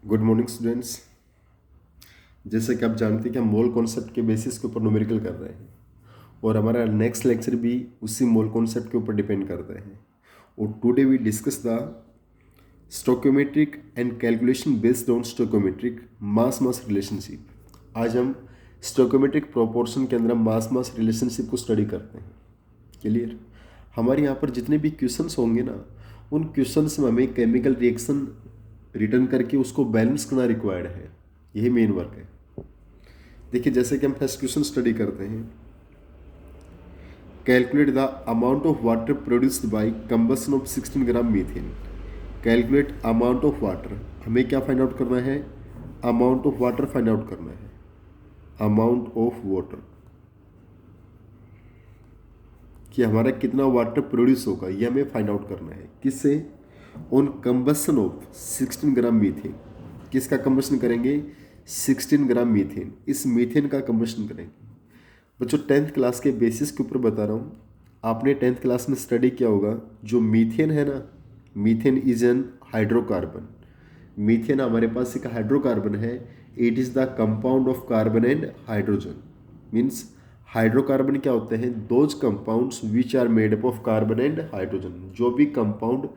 Good morning students. जैसे कि आप जानते हैं कि हम मोल कॉन्सेप्ट के बेसिस के ऊपर न्यूमेरिकल कर रहे हैं और हमारा नेक्स्ट लेक्चर भी उसी मोल कॉन्सेप्ट के ऊपर डिपेंड करता है। और today we discuss the stoichiometric and calculation based on stoichiometric mass mass relationship. आज हम स्टोक्योमेट्रिक प्रोपोर्शन के अंदर मास मास रिलेशनशिप को स्टडी करते हैं। क्लियर? हमारे यहाँ पर जितने भी क्वेश्चंस होंगे ना, उन क्वेश्चंस में हमें केमिकल रिएक्शन रिटर्न करके उसको बैलेंस करना रिक्वायर्ड है। यही मेन वर्क है। देखिए, जैसे कि हम फर्स्ट क्वेश्चन स्टडी करते हैं, calculate the amount of water produced by combustion of 16 gram methane. Calculate amount of water, हमें क्या फाइंड आउट करना है? Amount of water find out करना है। अमाउंट ऑफ वाटर कि हमारा कितना वाटर प्रोड्यूस होगा, यह हमें फाइंड आउट करना है। किससे? On combustion of 16 gram methane. किसका कंबसन करेंगे? 16 ग्राम मीथेन। इस मीथेन का कंबसन करेंगे। बच्चों, 10th क्लास के बेसिस के ऊपर बता रहा हूँ। आपने 10th क्लास में स्टडी किया होगा, जो मीथेन है ना, methane is an hydrocarbon. Methane हमारे पास एक हाइड्रोकार्बन है। It is the compound of carbon and hydrogen. Means hydrocarbon क्या होते हैं? Those compounds which are made up of carbon and hydrogen. जो भी कंपाउंड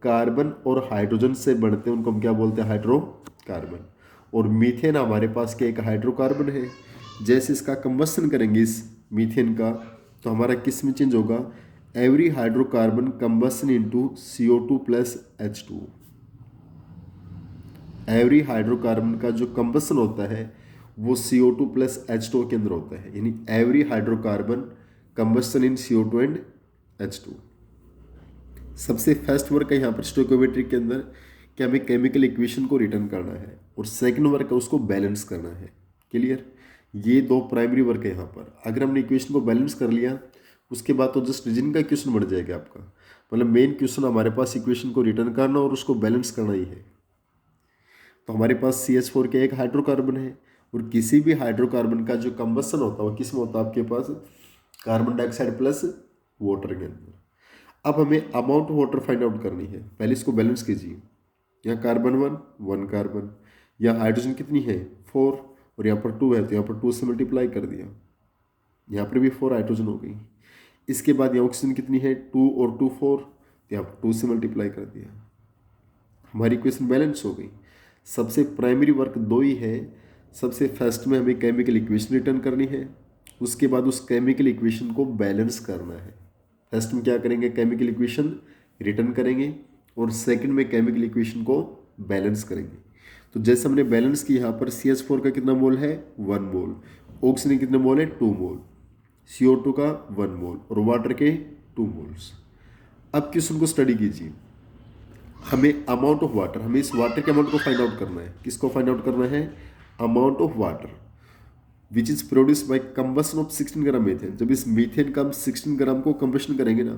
कार्बन और हाइड्रोजन से बनते हैं उनको हम क्या बोलते हैं? हाइड्रोकार्बन। और मीथेन हमारे पास के एक हाइड्रोकार्बन है। जैसे इसका कंबसन करेंगे इस मीथेन का, तो हमारा किस में चेंज होगा? Every hydrocarbon combustion into CO2 plus H2। Every hydrocarbon का जो कंबसन होता है वो CO2 प्लस H2 के अंदर होता है। यानी every hydrocarbon combustion in CO2 and H2। सबसे फर्स्ट वर्क है यहाँ पर स्टोइकोमेट्रिक के अंदर कि हमें केमिकल इक्वेशन को रिटर्न करना है, और सेकंड वर्क है उसको बैलेंस करना है। क्लियर? ये दो प्राइमरी वर्क है यहाँ पर। अगर हमने इक्वेशन को बैलेंस कर लिया, उसके बाद तो जस्ट रीजन का क्वेश्चन बढ़ जाएगा आपका। मतलब मेन क्वेश्चन हमारे पास इक्वेशन को रिटर्न करना और उसको बैलेंस करना ही है। तो हमारे पास CH4 के एक हाइड्रोकार्बन है, और किसी भी हाइड्रोकार्बन का जो कंबसन होता है वो किस में होता है? आपके पास कार्बन डाइऑक्साइड प्लस वाटर के अंदर। अब हमें amount of water find out करनी है। पहले इसको बैलेंस कीजिए। यहाँ कार्बन 1 कार्बन, यहाँ हाइड्रोजन कितनी है? 4, और यहाँ पर 2 है, तो यहाँ पर 2 से मल्टीप्लाई कर दिया। यहाँ पर भी 4 हाइड्रोजन हो गई। इसके बाद यहाँ ऑक्सीजन कितनी है? 2 और 2 4, तो यहाँ पर 2 से मल्टीप्लाई कर दिया। हमारी इक्वेशन बैलेंस हो गई। सबसे प्राइमरी वर्क दो ही है। सबसे फर्स्ट में हमें केमिकल इक्वेशन रिटर्न करनी है, उसके बाद उस केमिकल इक्वेशन को बैलेंस करना है। फर्स्ट में क्या करेंगे? केमिकल इक्वेशन रिटर्न करेंगे, और सेकंड में केमिकल इक्वेशन को बैलेंस करेंगे। तो जैसे हमने बैलेंस की, यहाँ पर CH4 का कितना मोल है? 1 मोल। ऑक्सीजन कितने मोल है? 2 मोल। CO2 का 1 मोल, और वाटर के 2 मोल्स। अब क्वेश्चन को स्टडी कीजिए। हमें अमाउंट ऑफ वाटर, हमें इस वाटर के अमाउंट को फाइंड आउट करना है। किसको फाइंड आउट करना है? Amount of water which is produce by combustion of 16 gram methane. जब इस मीथेन का हम 16 ग्राम को कंबशन करेंगे ना,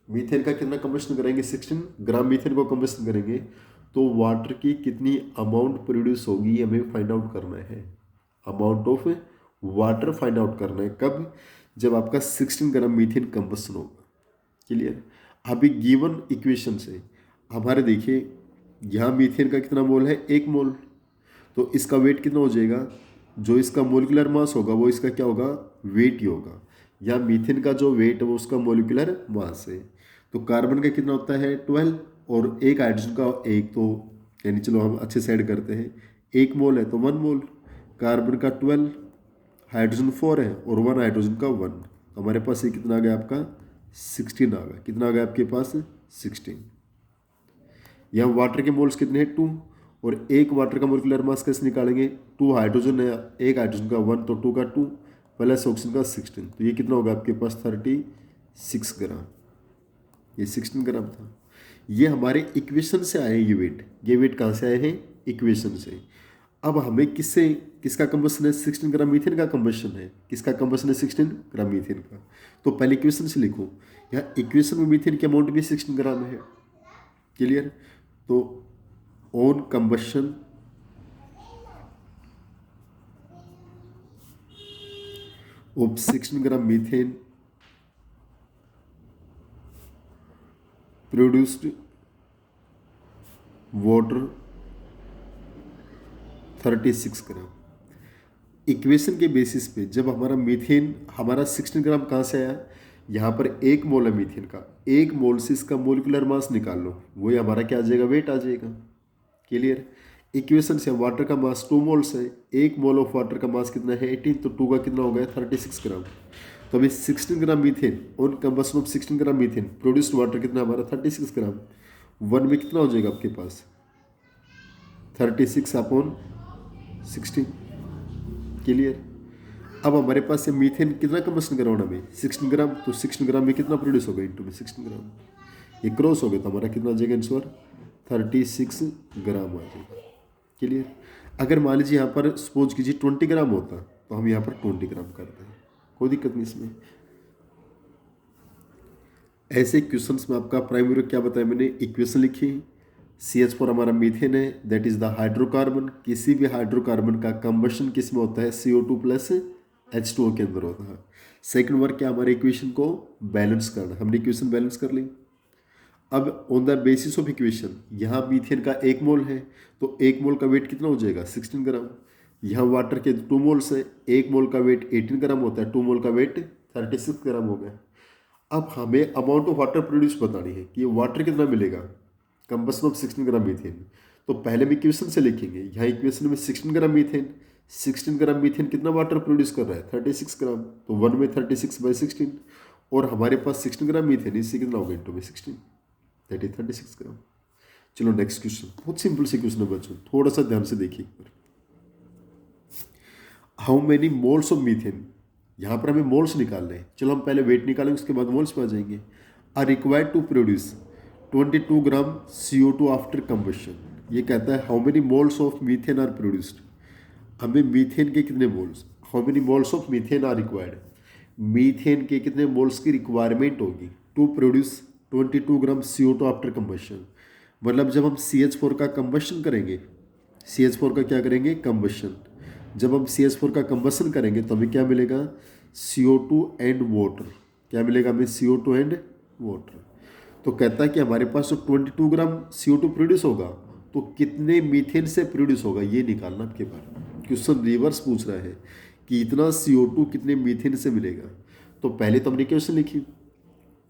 मीथेन का कितना कंबशन करेंगे? 16 ग्राम मीथेन को कंबशन करेंगे, तो वाटर की कितनी अमाउंट प्रोड्यूस होगी हमें फाइंड आउट करना है। Amount of water find out करना है। कब? जब आपका 16 ग्राम मीथेन कंबशन होगा। क्लियर? अभी गिवन इक्वेशन से हमारे देखिए, यहाँ मीथेन का कितना मोल है? 1 मोल। तो इसका वेट कितना हो जाएगा? जो इसका मोलिकुलर मास होगा वो इसका क्या होगा? वेट ही होगा। या मीथेन का जो वेट है वो उसका मोलिकुलर मास है। तो कार्बन का कितना होता है? 12, और एक हाइड्रोजन का 1, तो यानी चलो हम अच्छे से ऐड करते हैं। 1 मोल है तो 1 मोल। कार्बन का 12, हाइड्रोजन 4 है, और 1 हाइड्रोजन का 1। तो हमारे पास ये कितना आ गया? आपका 16 आ गया। कितना आ गया आपके पास? 16। यहाँ वाटर के मोल्स कितने हैं? 2, और एक वाटर का मोलिकुलर मास कैसे निकालेंगे? 2 हाइड्रोजन है, एक हाइड्रोजन का 1, तो 2 का 2 प्लस ऑक्सीजन का 16, तो ये कितना होगा आपके पास? 36 ग्राम। ये 16 ग्राम था। ये हमारे इक्वेशन से आए ये वेट कहाँ से आए हैं? इक्वेशन से। अब हमें किसका कंबशन है? 16 ग्राम मीथेन का कंबशन है। किसका कंबशन है? 16 ग्राम मीथेन का। तो पहले इक्वेशन से लिखो। यहाँ इक्वेशन में मीथेन की अमाउंट भी 16 ग्राम है। क्लियर? तो on combustion of 16 gram methane produced water 36 gram. Equation के बेसिस पे जब हमारा मीथेन हमारा 16 ग्राम कहाँ से आया, यहाँ पर 1 मोल है मीथेन का, 1 मोल से इसका मोलिकुलर मास निकाल लो, वही हमारा क्या आ जाएगा, वेट आ जाएगा। क्लियर। इक्वेशन से वाटर का मास 2 मोल्स है, 1 मोल ऑफ वाटर का मास कितना है 18, तो 2 का कितना हो गया 36 ग्राम। तो अभी 16 gram methane on combustion of 16 gram methane produced water कितना हमारा 36 ग्राम। 1 में कितना हो जाएगा आपके पास 36 अपॉन 16। क्लियर। अब हमारे पास ये मीथेन कितना कंबशन करवाना में 16 ग्राम, तो 16 ग्राम में कितना प्रोड्यूस होगा इंटू में 16 ग्राम, ये क्रॉस हो गया तो हमारा कितना आ जाएगा आंसर 36 ग्राम आ जाएगा। क्लियर। अगर मान लीजिए यहाँ पर सपोज कीजिए 20 ग्राम होता तो हम यहाँ पर 20 ग्राम करते हैं, कोई दिक्कत नहीं इसमें। ऐसे क्वेश्चंस में आपका प्राइमरी क्या बताया मैंने, इक्वेशन लिखी, CH4 हमारा मीथेन है, दैट इज द हाइड्रोकार्बन। किसी भी हाइड्रोकार्बन का कंबशन किस में होता है CO2 प्लस H2O के अंदर होता है। सेकंड वर्क क्या हमारे इक्वेशन को बैलेंस करना, हमने इक्वेशन बैलेंस कर ली। अब on the basis of equation यहाँ मीथेन का 1 मोल है तो 1 मोल का वेट कितना हो जाएगा 16 ग्राम। यहाँ वाटर के 2 मोल्स है, 1 मोल का वेट 18 ग्राम होता है, 2 मोल का वेट 36 ग्राम हो गया। अब हमें अमाउंट ऑफ वाटर प्रोड्यूस बतानी है कि ये वाटर कितना मिलेगा कंबशन ऑफ 16 ग्राम मीथेन। तो पहले हम इक्वेशन से लिखेंगे, यहाँ इक्वेशन में 16 ग्राम मीथेन, 16 ग्राम मीथेन कितना वाटर प्रोड्यूस कर रहा है 36 ग्राम, तो 1 में 36/16 और हमारे पास 16 ग्राम मीथेन, इससे कितना होगा इंटू में 16, दैट इज 36 ग्राम। चलो नेक्स्ट क्वेश्चन, बहुत सिंपल से क्वेश्चन है बच्चों, थोड़ा सा ध्यान से देखिए। How many moles of methane, यहाँ पर हमें मोल्स निकालने हैं, चलो हम पहले वेट निकालेंगे उसके बाद मोल्स पे आ जाएंगे। Are required to produce 22 gram CO2 after combustion. ये कहता है how many moles of methane are produced, हमें मीथेन के कितने moles, how many moles of methane are required, methane के कितने मोल्स की रिक्वायरमेंट होगी to produce 22 gram CO2 after combustion. मतलब जब हम CH4 का कंबशन करेंगे, CH4 का क्या करेंगे कंबशन, जब हम CH4 का कंबशन करेंगे तो हमें क्या मिलेगा CO2 एंड वाटर, क्या मिलेगा हमें CO2 एंड वाटर। तो कहता है कि हमारे पास जो 22 ग्राम CO2 प्रोड्यूस होगा तो कितने मीथेन से प्रोड्यूस होगा ये निकालना आपके पास। क्वेश्चन रिवर्स पूछ रहा है कि इतना CO2 कितने मीथेन से मिलेगा। तो पहले तो हमने इक्वेशन लिखी,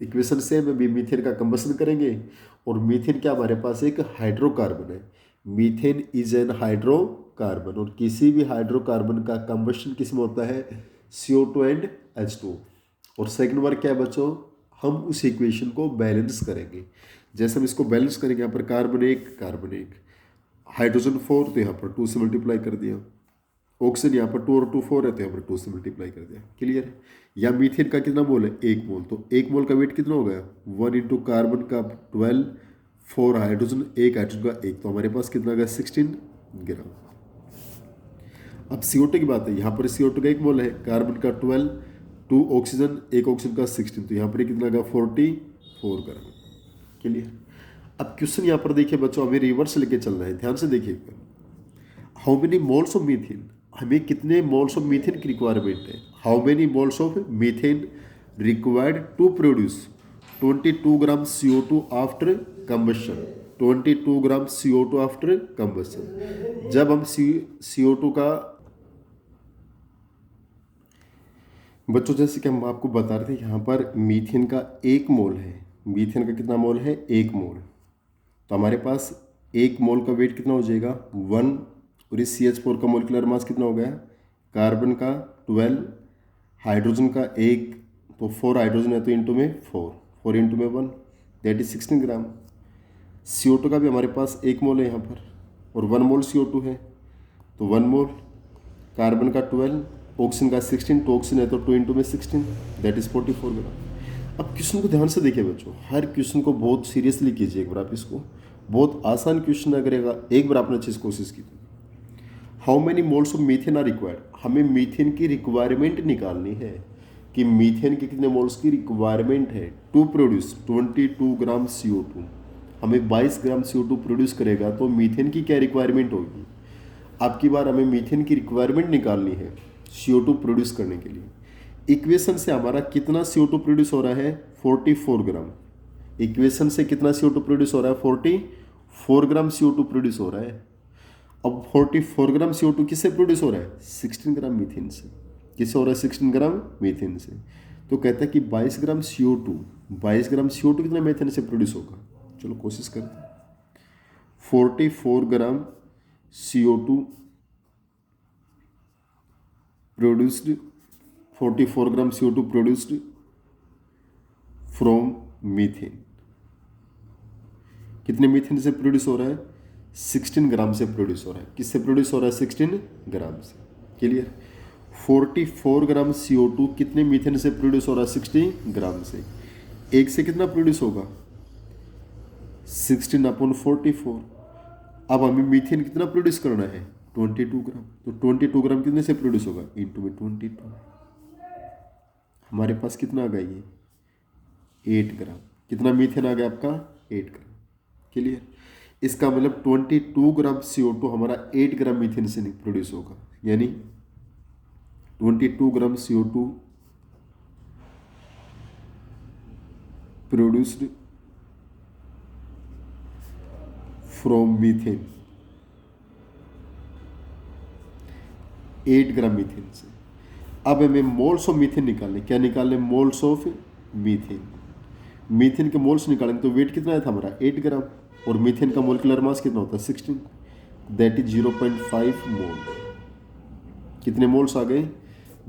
इक्वेशन से हम अभी मीथेन का कंबशन करेंगे और मीथेन क्या हमारे पास एक हाइड्रोकार्बन है, मीथेन इज एन हाइड्रोकार्बन और किसी भी हाइड्रोकार्बन का कंबशन किस में होता है CO2 एंड H2। और सेकंड वर्क क्या है बच्चों, हम उस इक्वेशन को बैलेंस करेंगे। जैसे हम इसको बैलेंस करेंगे, यहाँ पर कार्बन 1 हाइड्रोजन 4 तो यहाँ पर 2 से मल्टीप्लाई कर दिया, ऑक्सीजन यहाँ पर 2 और 2 4 है तो यहाँ पर 2 से मल्टीप्लाई कर दिया। क्लियर है। या मीथेन का कितना मोल है 1 मोल, तो 1 मोल का वेट कितना हो गया 1 इंटू कार्बन का 12, 4 हाइड्रोजन, 1 हाइड्रोजन का 1, तो हमारे पास कितना गया 16 ग्राम। अब CO2 की बात है, यहाँ पर CO2 का 1 मोल है, कार्बन का 12, 2 ऑक्सीजन, 1 ऑक्सीजन का 16, तो यहाँ पर कितना गया 44 ग्राम। क्लियर। अब क्वेश्चन यहाँ पर देखिए बच्चों, हमें रिवर्स लेके चलना है, ध्यान से देखिए। How many moles of methane, हमें कितने मोल्स ऑफ मीथेन की रिक्वायरमेंट है, how many moles of methane required to produce 22 gram CO2 after combustion, 22 gram CO2 after combustion. जब हम CO2 का बच्चों जैसे कि हम आपको बता रहे थे, यहाँ पर मीथेन का 1 मोल है, मीथेन का कितना मोल है 1 मोल, तो हमारे पास 1 मोल का वेट कितना हो जाएगा 1, और इस CH4 का मोलिकुलर मास कितना हो गया, कार्बन का 12, हाइड्रोजन का 1, तो 4 हाइड्रोजन है तो इंटू में 4 इंटू में 1, दैट इज 16 ग्राम। CO2 का भी हमारे पास 1 मोल है यहाँ पर और 1 मोल CO2 है, तो 1 मोल, कार्बन का 12, ऑक्सीजन का 16, तो ऑक्सीजन है तो 2 इंटू में 16, दैट इज 44 ग्राम। अब क्वेश्चन को ध्यान से देखिए बच्चों, हर क्वेश्चन को बहुत सीरियसली कीजिए, एक बार आप इसको, बहुत आसान क्वेश्चन करेगा, एक बार आपने अच्छी कोशिश की। How many moles of methane are required, हमें मीथेन की रिक्वायरमेंट निकालनी है कि मीथेन के कितने मोल्स की रिक्वायरमेंट है टू प्रोड्यूस 22 ग्राम CO2। हमें 22 ग्राम CO2 प्रोड्यूस करेगा तो मीथेन की क्या रिक्वायरमेंट होगी। आपकी बार हमें मीथेन की रिक्वायरमेंट निकालनी है CO2 प्रोड्यूस करने के लिए। इक्वेशन से हमारा कितना CO2 प्रोड्यूस हो रहा है 44 ग्राम, इक्वेशन से कितना CO2 प्रोड्यूस हो रहा है 44 ग्राम CO2 प्रोड्यूस हो रहा है। अब 44 ग्राम CO2 किससे प्रोड्यूस हो रहा है? 16 ग्राम मीथेन से। किससे हो रहा है? 16 ग्राम मीथेन से। तो कहता है कि 22 ग्राम CO2, 22 ग्राम CO2 कितना मीथेन से प्रोड्यूस होगा? चलो कोशिश करते हैं। 44 ग्राम CO2 produced, 44 gram CO2 produced from methane. कितने मीथेन से प्रोड्यूस हो रहा है? 16 ग्राम से प्रोड्यूस हो रहा है। किससे प्रोड्यूस हो रहा है? 16 ग्राम से। क्लियर? 44 ग्राम CO2 कितने मीथेन से प्रोड्यूस हो रहा है? 60 ग्राम से। एक से कितना प्रोड्यूस होगा? 16/44। अब हमें मीथेन कितना प्रोड्यूस करना है? 22 ग्राम। तो 22 ग्राम कितने से प्रोड्यूस होगा? इंटू में 22। हमारे पास कितना आ गया? ये 8 ग्राम। कितना मीथेन आ गया आपका? 8 ग्राम। क्लियर? इसका मतलब 22 ग्राम CO2 हमारा 8 ग्राम मीथेन से नहीं प्रोड्यूस होगा, यानी 22 gram CO2 produced from methane, 8 gram methane से। अब हमें मोल्स ऑफ मीथेन निकालने। क्या निकालने? Moles of methane. मीथेन के मोल्स निकालेंगे तो वेट कितना था हमारा? 8 ग्राम। और मीथेन का मोलिकुलर मास कितना होता है? 16, दैट इज 0.5 मोल। कितने मोल्स आ गए?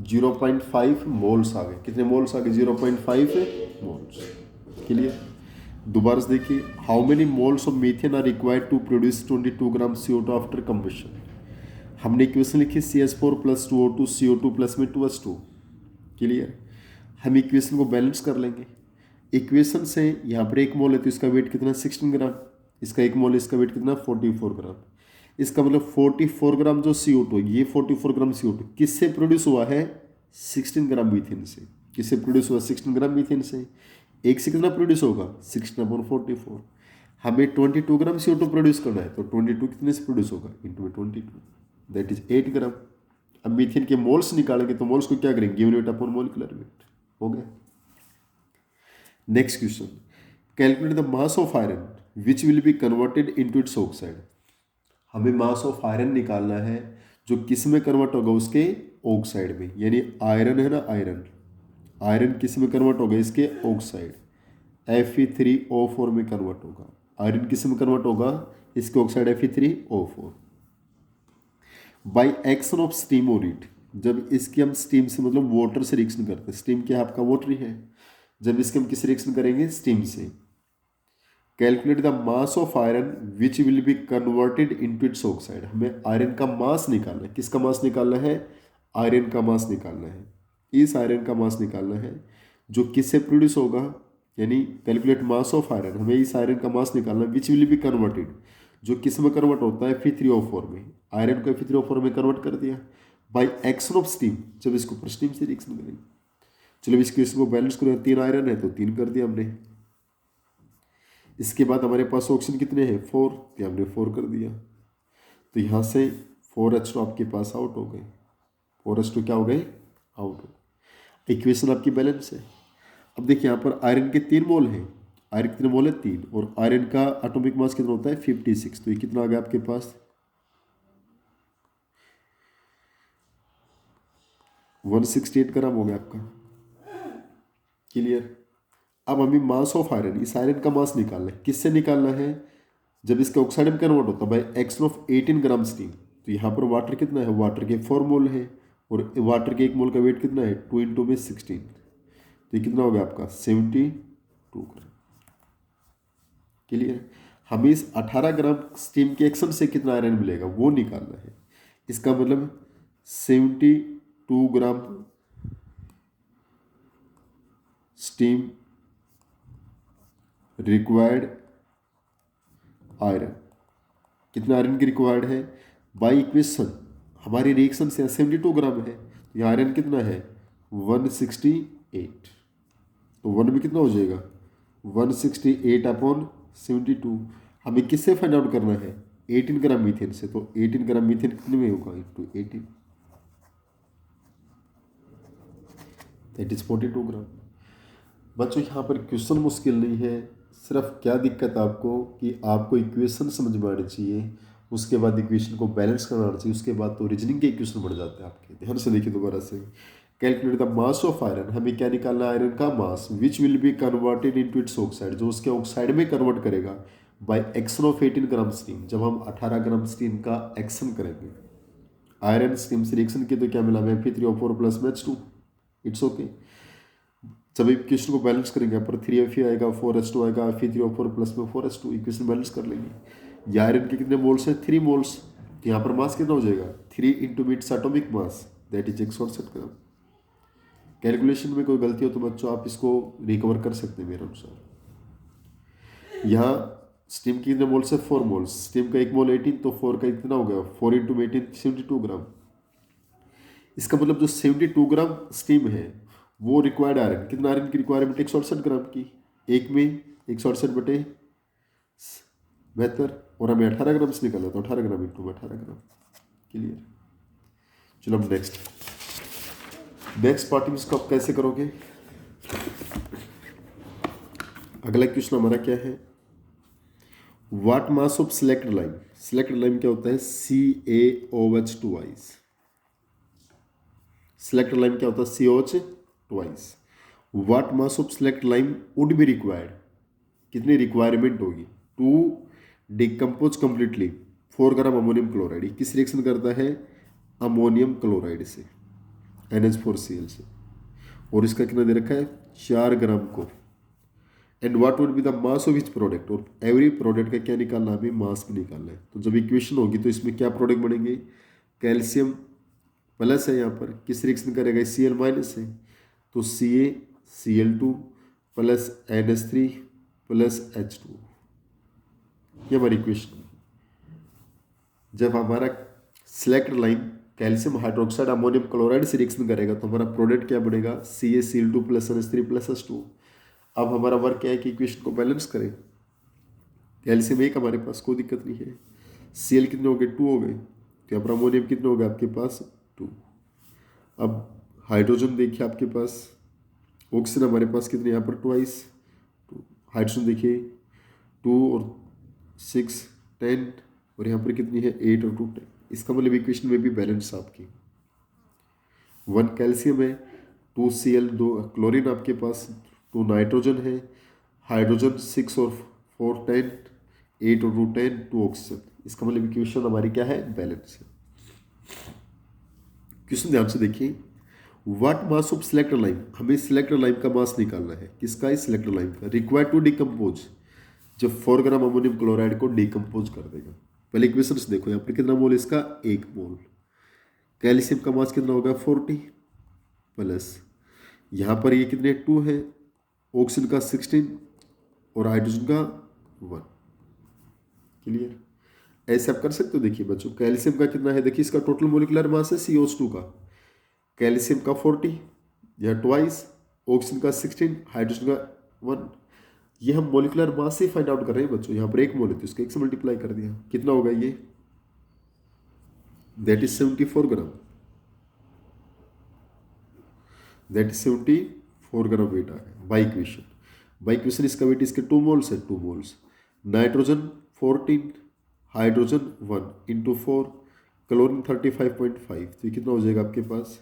0.5 मोल्स आ गए। कितने मोल्स आ गए? 0.5 मोल्स। क्लियर? दोबारा से देखिए, how many moles of methane are required to produce 22 gram CO2 after combustion. हमने इक्वेशन लिखी CH4 + 2O2 CO2 प्लस में 2H2। क्लियर? हम इक्वेशन को बैलेंस कर लेंगे। इक्वेशन से यहाँ पर 1 मोल है तो इसका वेट कितना? 16 ग्राम। इसका 1 मोल है, इसका वेट कितना? 44 ग्राम। इसका मतलब 44 ग्राम जो CO2, ये 44 ग्राम CO2 किससे प्रोड्यूस हुआ है? 16 ग्राम मीथेन से। किससे प्रोड्यूस हुआ? 16 ग्राम मीथेन से। एक से कितना प्रोड्यूस होगा? 16/44। हमें 22 ग्राम CO2 प्रोड्यूस करना है तो 22 कितने से प्रोड्यूस होगा? इंटू में 22, दैट इज 8 ग्राम। अब मीथेन के मोल्स निकालेंगे तो मोल्स को क्या करेंगे? Given weight upon molecular weight. हो गया। Next question, calculate the mass of iron which will be converted into its oxide. हमें मास ऑफ आयरन निकालना है जो किस में कन्वर्ट होगा? उसके ऑक्साइड में। यानी आयरन है ना, आयरन, आयरन किस में कन्वर्ट होगा? इसके ऑक्साइड, Fe3O4 में कन्वर्ट होगा। आयरन किस में कन्वर्ट होगा? इसके oxide Fe3O4 by action of steam और हीट। जब इसकी हम स्टीम से मतलब वाटर से रिएक्शन करते हैं, स्टीम क्या आपका? वाटर ही है। जब इसके हम किस रिएक्शन करेंगे? स्टीम से। Calculate the mass of iron which will be converted into its oxide. हमें आयरन का मास निकालना है। किसका मास निकालना है? आयरन का मास निकालना है। इस आयरन का मास निकालना है जो किससे प्रोड्यूस होगा, यानी कैलकुलेट मास ऑफ आयरन। हमें इस आयरन का मास निकालना है विच विल बी कन्वर्टेड, जो किस में कन्वर्ट होता है? Fe3O4 में। आयरन को Fe3O4 में कन्वर्ट कर दिया बाई एक्शन ऑफ स्टीम। जब इसको ऊपर स्टीम से रिएक्शन करेंगे। चलो इस क्वेश्चन को बैलेंस करो। 3 आयरन है तो 3 कर दिया हमने। इसके बाद हमारे पास ऑप्शन कितने हैं? 4, तो हमने 4 कर दिया। तो यहाँ से 4H2 आपके पास आउट हो गए। 4H2 क्या हो गए? आउट हो गए। इक्वेशन आपकी बैलेंस है। अब देखिए यहाँ पर आयरन के 3 मोल हैं। आयरन कितने मोल है? 3। और आयरन का एटॉमिक मास कितना होता है? 56। तो ये कितना आ गया आपके पास? 168 ग्राम हो गया आपका। क्लियर? अब हमें मास ऑफ आयरन, इस आयरन का मास निकालना है। किससे निकालना है? जब इसके ऑक्साइड में कन्वर्ट होता है by action of 18 gram steam. तो यहाँ पर वाटर कितना है? वाटर के 4 मोल है। और वाटर के 1 मोल का वेट कितना है? 2 इंटू में 16। तो ये कितना हो गया आपका? 72 ग्राम। क्लियर? हमें इस 18 ग्राम स्टीम के एक्शन से कितना आयरन मिलेगा वो निकालना है। इसका मतलब 72 ग्राम स्टीम रिक्वायर्ड आयरन। कितना आयरन की रिक्वायर्ड है? बाई इक्वेशन हमारी रिएक्शन से 72 ग्राम है। तो यहाँ आयरन कितना है? 168। तो 1 में कितना हो जाएगा? 168/72। हमें किससे फाइंड आउट करना है? 18 ग्राम मीथेन से। तो 18 ग्राम मीथेन कितने में होगा? इंटू 18, दैट इज 42 ग्राम। बच्चों यहाँ पर क्वेश्चन मुश्किल नहीं है। सिर्फ क्या दिक्कत आपको कि आपको इक्वेशन समझ में आनी चाहिए उसके बाद इक्वेशन को बैलेंस करना आना चाहिए, उसके बाद तो रीजनिंग के इक्वेशन बढ़ जाते हैं आपके। ध्यान से देखिए दोबारा से, calculate the mass of iron, हमें क्या निकालना है, आयरन का mass, which will be converted into its oxide, जो उसके ऑक्साइड में कन्वर्ट करेगा by action of 18 gram steam, जब हम 18 ग्राम स्टीम का एक्शन करेंगे। आयरन स्टीम से रिएक्शन की तो क्या मिला हमें, Fe3O4 plus H2, it's okay. जब इक्वेशन को बैलेंस करेंगे, यहाँ पर 3Fe आएगा, 4H2 आएगा, Fe3O4 प्लस में 4H2, इक्वेशन बैलेंस कर लेंगे। ये आयरन के कितने मोल्स हैं, 3 मोल्स, तो यहाँ पर मास कितना हो जाएगा, 3 into its atomic mass, that is 168 gram. Calculation में कोई गलती हो तो बच्चों आप इसको रिकवर कर सकते हैं मेरे अनुसार। यहाँ स्टीम की कितने मोल्स है, 4 मोल्स, स्टीम का 1 मोल 18, तो 4 का कितना हो गया, 4 इंटू 18 72 ग्राम। इसका मतलब जो 72 ग्राम स्टीम है वो रिक्वायर्ड आयरन, कितना आयरन की रिक्वायरमेंट, 168 ग्राम की, एक में 168/72, और हमें 18 ग्राम से निकाला, तो 18 ग्राम इंटू 18 ग्राम। क्लियर। चलो अब नेक्स्ट पार्ट में इसको आप कैसे करोगे। अगला क्वेश्चन हमारा क्या है, what mass of selected lime, selected lime क्या होता है, CaOH2 सिलेक्टेड लाइम क्या होता है, COH2। What mass of selected lime would be required, कितनी रिक्वायरमेंट होगी, to decompose completely 4 gram ammonium chloride, किस रिएक्शन करता है, अमोनियम क्लोराइड से, NH4Cl से, और इसका कितना दे रखा है, 4 ग्राम को। And what would be the mass of each product, और एवरी प्रोडक्ट का क्या निकालना है, हमें मास भी निकालना है। तो जब इक्वेशन होगी तो इसमें क्या प्रोडक्ट बनेंगे, कैल्शियम प्लस है, यहाँ पर किस रिएक्शन करेगा, Cl माइनस है, तो CaCl2 plus NH3 plus H2, ये हमारी इक्वेशन है। जब हमारा selected line calcium hydroxide ammonium chloride से रिएक्शन करेगा तो हमारा प्रोडक्ट क्या बनेगा, CaCl2 plus NH3 plus H2। अब हमारा वर्क क्या है कि इक्वेशन को बैलेंस करें। कैल्शियम एक हमारे पास, कोई दिक्कत नहीं है, Cl कितने हो गए, 2 हो गए, तो यहाँ पर अमोनियम कितने हो गए आपके पास, 2। अब हाइड्रोजन देखिए आपके पास, ऑक्सीजन हमारे पास कितने, यहाँ पर 2, हाइड्रोजन देखिए 2 और 6 10, और यहाँ पर कितनी है, 8 और 2 10। इसका मतलब इक्वेशन में भी बैलेंस आपकी, 1 कैल्शियम है, 2 Cl, 2 क्लोरीन आपके पास, 2 नाइट्रोजन है, हाइड्रोजन 6 और 4 10, 8 और 2 10, 2 ऑक्सीजन। इसका मतलब इक्वेशन हमारी क्या है, बैलेंस है। क्वेश्चन ध्यान से देखिए, what mass of selected lime, हमें सिलेक्टेड लाइम का मास निकालना है, किसका है, सिलेक्टेड लाइम का, रिक्वायर्ड टू डिकम्पोज, जब 4 ग्राम अमोनियम क्लोराइड को डिकम्पोज कर देगा। पहले इक्वेशन से देखो, यहाँ पर कितना मोल इसका, 1 मोल। कैल्शियम का मास कितना होगा, 40 प्लस, यहाँ पर ये कितने 2 है, ऑक्सीजन का 16 और हाइड्रोजन का 1। क्लियर। ऐसे आप कर सकते हो। देखिए बच्चों, कैल्शियम का कितना है, देखिए इसका टोटल मोलिकुलर मास है CH2 का, कैल्शियम का 40 या ट्वाइस, ऑक्सीजन का 16, हाइड्रोजन का 1। ये हम मोलिकुलर मास से फाइंड आउट कर रहे हैं बच्चों। यहाँ पर 1 मोल है तो इसको 1 से मल्टीप्लाई कर दिया, कितना होगा ये, that is 74 gram, that is 74 gram weight आ गया बाई इक्वेशन। बाई इक्वेशन इसका वेट इसके 2 मोल्स है, 2 moles, nitrogen 14, hydrogen 1 into 4, chlorine 35.5, तो ये कितना हो जाएगा आपके पास,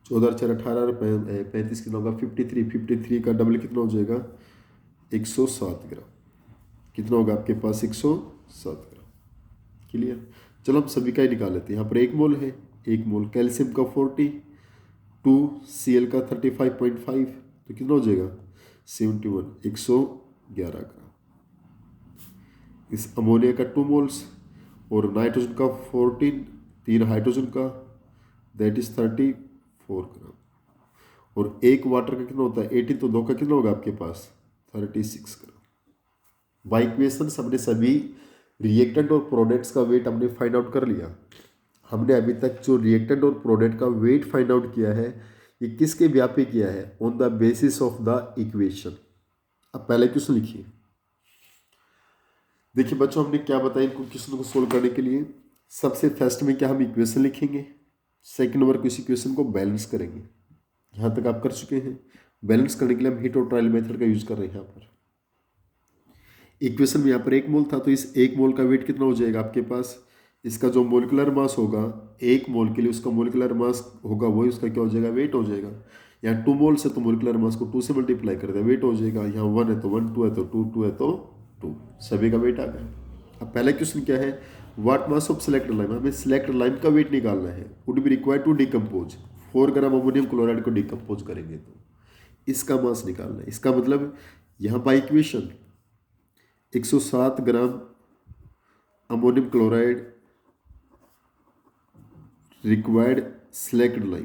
14 4 18 35 कितना होगा, 53 का डबल कितना हो जाएगा, 107 ग्राम। कितना होगा आपके पास, 107 ग्राम। क्लियर। चलो हम सभी का ही निकाल लेते हैं। यहाँ पर 1 मोल है, 1 मोल कैल्शियम का 40, 2 Cl का 35.5, तो कितना हो जाएगा, 71, 111 ग्राम। इस अमोनिया का 2 मोल्स और नाइट्रोजन का 14, 3 हाइड्रोजन का, दैट इज 34 ग्राम, और 1 वाटर का कितना होता है 18, तो 2 का कितना होगा आपके पास 36 ग्राम। बाई इक्वेशन हमने सभी रिएक्टेंट और प्रोडक्ट्स का वेट हमने फाइंड आउट कर लिया। हमने अभी तक जो रिएक्टेंट और प्रोडक्ट का वेट फाइंड आउट किया है ये किसके व्याप पे किया है, on the basis of the equation. अब पहले क्वेश्चन लिखिए। देखिए बच्चों, हमने क्या बताया इनको क्वेश्चन को सोल्व करने के लिए। सबसे फर्स्ट में क्या हम इक्वेशन लिखेंगे, सेकंड नंबर को इस इक्वेशन को बैलेंस करेंगे। यहाँ तक आप कर चुके हैं। बैलेंस करने के लिए हम हिट और ट्रायल मेथड का यूज कर रहे हैं। यहाँ पर इक्वेशन में यहाँ पर 1 मोल था, तो इस 1 मोल का वेट कितना हो जाएगा आपके पास, इसका जो मोलिकुलर मास होगा 1 मोल के लिए उसका मोलिकुलर मास होगा वही उसका क्या हो जाएगा, वेट हो जाएगा। यहाँ 2 मोल से तो मोलिकुलर मास को 2 से मल्टीप्लाई कर दिया, वेट हो जाएगा। यहाँ 1 है तो 1, 2 है तो 2, 2 है तो 2, सभी का वेट आ गया। अब पहला क्वेश्चन क्या है, what mass of selected lime, हमें सिलेक्टेड लाइम का वेट निकालना है। Would be required to decompose 4 gram ammonium chloride को डिकम्पोज करेंगे तो इसका मास निकालना है। इसका मतलब यहाँ by equation 107 gram ammonium chloride required selected lime,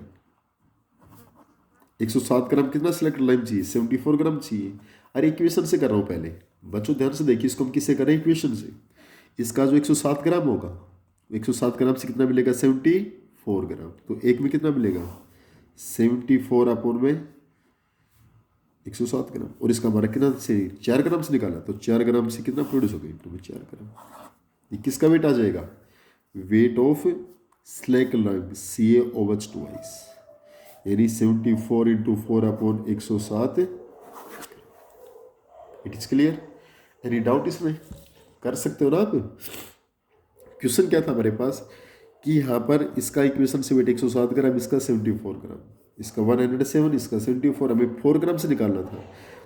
107 gram कितना सिलेक्टेड लाइम चाहिए, 74 ग्राम चाहिए। अरे इक्वेशन से कर रहा हूँ पहले, बच्चों ध्यान से देखिए, इसको हम किससे करें, इक्वेशन से। इसका जो 107 ग्राम होगा 107 ग्राम से कितना मिलेगा, 74 ग्राम, तो एक में कितना मिलेगा 74 अपॉन में 107 ग्राम, और इसका हमारा कितना से 4 ग्राम से निकाला, तो 4 ग्राम से कितना प्रोड्यूस हो गया, इंटू में 4 ग्राम। ये किसका वेट आ जाएगा, weight of slack lime CaOH2 यानी 74 into 4 upon 107। It is clear, any doubt इसमें, कर सकते हो ना आप। क्वेश्चन क्या था हमारे पास कि यहाँ पर इसका इक्वेशन से वेट 107 ग्राम, इसका 74 ग्राम, इसका 107, इसका 74, हमें 4 ग्राम से निकालना था।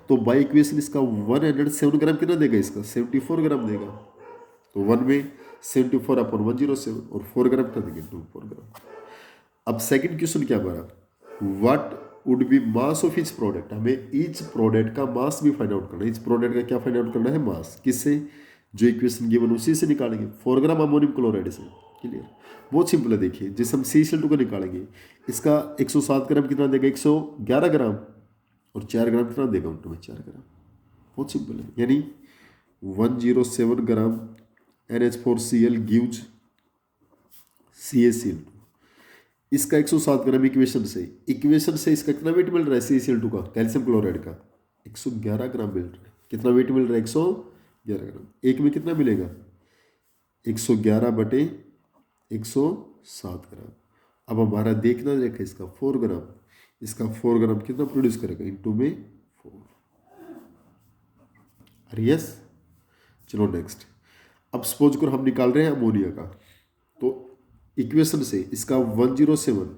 तो बाई इक्वेशन इसका 107 ग्राम कितना देगा, इसका 74 ग्राम देगा। तो 1 में 74 अपॉन 107 और 4 ग्राम कितना देंगे, 4 ग्राम। अब सेकंड क्वेश्चन क्या हमारा, what would be mass of each product, हमें ईच प्रोडक्ट का मास भी फाइंड आउट करना है। ईच प्रोडक्ट का क्या फाइंड आउट करना है, मास, किससे, जो इक्वेशन गिवन उसी से निकालेंगे, 4 ग्राम अमोनियम क्लोराइड से। क्लियर, बहुत सिंपल है। देखिए जिस हम CCl2 को निकालेंगे, इसका 107 ग्राम कितना देगा, 111 ग्राम, और 4 ग्राम कितना देगा, उनमें 4 ग्राम। बहुत सिंपल है, यानी 107 ग्राम NH4Cl गिव्स CaCl2। इसका 107 ग्राम इक्वेशन से इसका कितना वेट मिल रहा है, CaCl2 का, कैल्शियम क्लोराइड का 111 ग्राम मिल रहा है। कितना वेट मिल रहा है, 111 ग्राम। एक में कितना मिलेगा, 111 बटे 107 ग्राम। अब हमारा देखना देखा इसका 4 ग्राम, इसका 4 ग्राम कितना प्रोड्यूस करेगा, इंटू में 4। अरे यस, चलो नेक्स्ट। अब सपोज करो हम निकाल रहे हैं अमोनिया का, तो इक्वेशन से इसका 107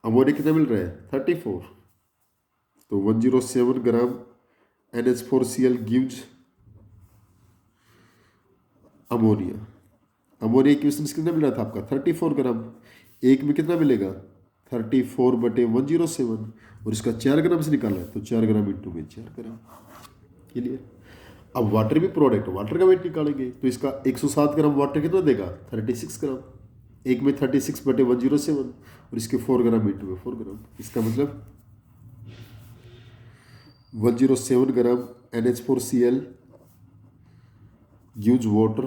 अमोनिया कितना मिल रहा है, 34, तो 107 ग्राम NH4Cl gives ammonia. Ammonia equation से कितना मिल रहा था आपका, 34 ग्राम। एक में कितना मिलेगा, 34 बटे 107, और इसका 4 ग्राम से निकालना है, तो 4 ग्राम इंटू में 4 ग्राम। क्लियर। अब वाटर भी प्रोडक्ट, वाटर का वेट निकालेंगे, तो इसका 107 ग्राम वाटर कितना देगा, 36 ग्राम। एक में 36 बटे 107, और इसके 4 ग्राम इंटू में 4 ग्राम। इसका मतलब 107 ग्राम NH4Cl गिव्स वाटर,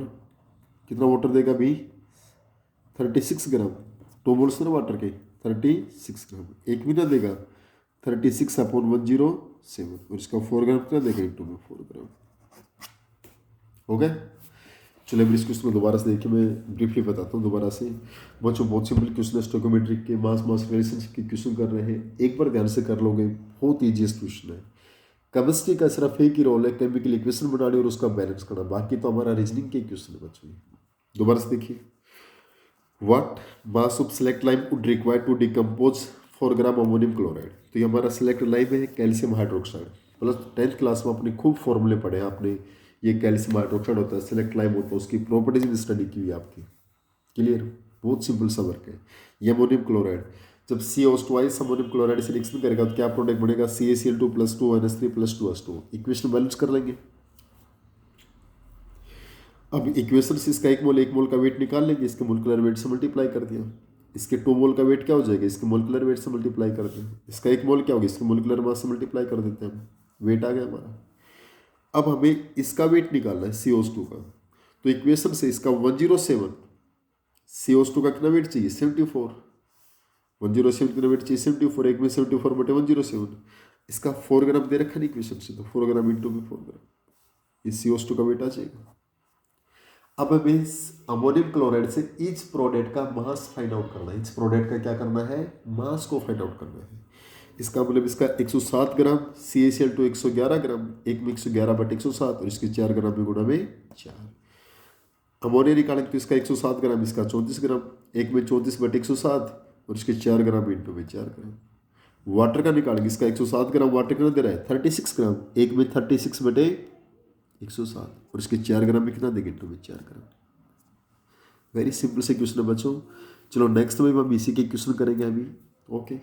कितना वाटर देगा भी, 36 ग्राम। 2 मोल्स ना वाटर के, 36 ग्राम। एक भी ना देगा, 36 अपॉन 107, और इसका 4 ग्राम कितना देगा, इंटू में 4 ग्राम। हो गया। चलिए अब इस क्वेश्चन में दोबारा से देखिए, मैं ब्रीफली बताता हूँ दोबारा से। बच्चों बहुत सिंपल क्वेश्चन है, स्टोइकोमेट्रिक के मास मास रिलेशनशिप के क्वेश्चन कर रहे हैं, एक बार ध्यान से कर लोगे, बहुत ईजीएस्ट क्वेश्चन है। केमिस्ट्री का सिर्फ एक ही रोल है, केमिकल इक्वेशन बनाने और उसका बैलेंस करना, बाकी तो हमारा रीजनिंग के क्वेश्चन है बच्चों। दोबारा से देखिए, what mass of select lime would require to decompose 4 gram ammonium chloride. तो ये हमारा सिलेक्ट लाइम है calcium hydroxide, plus 10th class में अपने खूब फॉर्मूले पढ़े हैं आपने। ये कैल्शियम हाइड्रोक्साइड होता है, सिलेक्ट लाइम होता है, उसकी प्रॉपर्टीज में स्टडी की हुई है आपकी। क्लियर, बहुत सिंपल सा वर्क है। ये अमोनियम क्लोराइड जब CaO2 अमोनियम क्लोराइड से रिएक्शन करेगा तो क्या प्रोडक्ट बनेगा, CaCl2 + 2NH3 + 2H2। Equation balance कर लेंगे। अब इक्वेशन से इसका 1 मोल का वेट निकाल लेंगे, इसके मोलिकुलर वेट से मल्टीप्लाई कर दिया। इसके 2 मोल का वेट क्या हो जाएगा, इसके मोलिकुलर वेट से मल्टीप्लाई कर दें। इसका 1 मोल क्या होगा, इसके मोलिकुलर मास से मल्टीप्लाई कर देते हैं, वेट आ गया हमारा। अब हमें इसका वेट निकालना है CaO2 का, तो इक्वेशन से इसका 107, CaO2 का कितना वेट चाहिए, 74, 107 कितना वेट चाहिए, 74, एक में 74 बटे 107, इसका 4 ग्राम दे रखा है इक्वेशन से, तो 4 ग्राम इंटू में 4 ग्राम, ये CaO2 का वेट आ जाएगा। अब हमें इस अमोनियम क्लोराइड से ईच प्रोडक्ट का मास फाइंड आउट करना है। ईच प्रोडक्ट का क्या करना है, मास को फाइंड आउट करना है। इसका मतलब इसका 107 ग्राम, CaCl2 111 ग्राम, एक में 111/107 और इसके 4 ग्राम में गुणा में 4। अमोनिया निकालेंगे तो इसका 107 ग्राम, इसका 34 ग्राम, एक में 34/107 और इसके 4 ग्राम इंटू में 4 ग्राम। वाटर का निकालेंगे, इसका 107 ग्राम वाटर कितना दे रहा है 36 ग्राम, एक में 36/107 और इसके 4 ग्राम में कितना देंगे इंटू में 4 ग्राम। वेरी सिंपल से क्वेश्चन है बच्चों। चलो नेक्स्ट में हम इसी के क्वेश्चन करेंगे अभी। ओके।